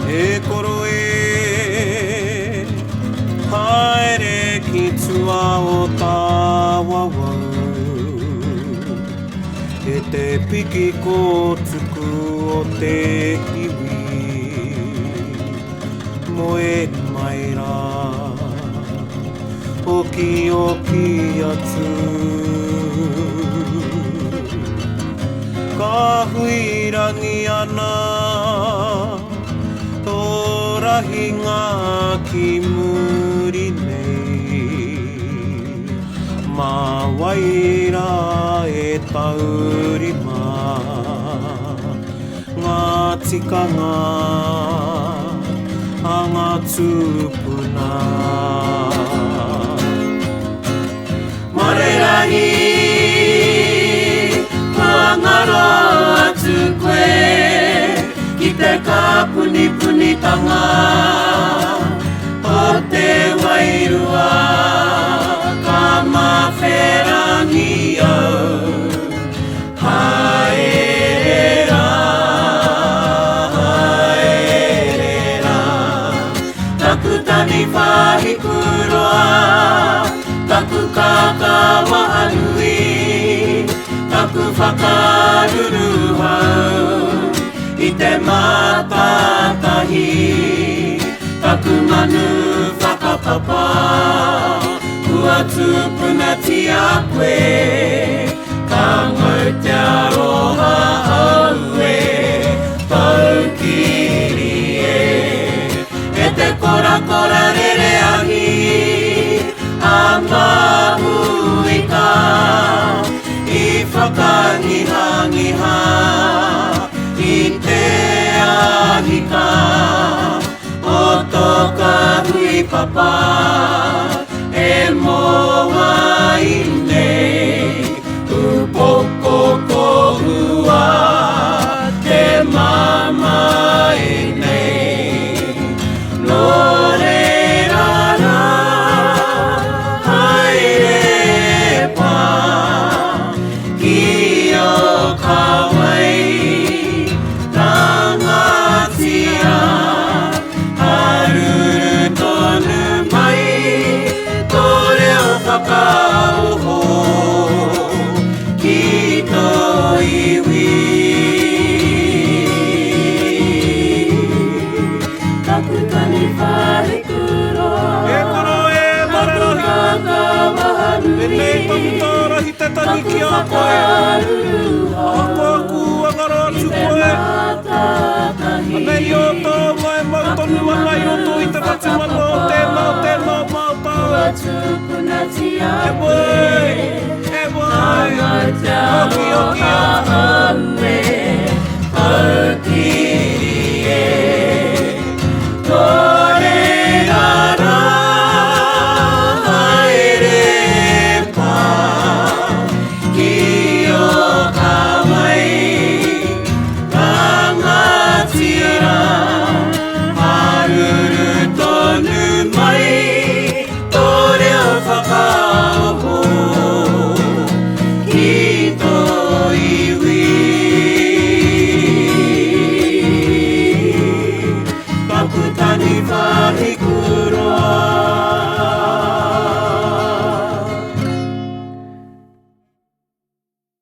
E koro e haere ki tua o Tawawau E te piki ko tuku o te iwi Moe mai rā Oki oki atu Ka huirangi ana Tō rahi ngā ki muri nei Mā waira e taurima Ngā tikanga a ngā tūpuna Marerahi Kua ngaro atu koe Ki te ka puni puni tanga O te wairua Ka mawherangi au Haerera Haerera Taku tani whahi kuroa Taku kakawa anui Taku whakaruru hau I te mātātahi Taku manu whakapapa Ua tūpuna ti a koe Ka ngau te aroha au e Taukiri e E te kora kora rere ahi A mahuika I whakangihangiha I te ahika O toka hui papa E moa i nei Upoko ko ua Te mama i nei Nore rara Haere pa Ki o kawai Rangatia Haruru tonu mai Tore o whakaoho Ki tō iwi Taku tani whare kuroa E koro e mararahi E nei taku tārahi te tani ki a koe Ako aku angaro atu koe Anei o tō mai mautonu ana I roto I te watu mana o tēnā mautau E wai, oki oki oki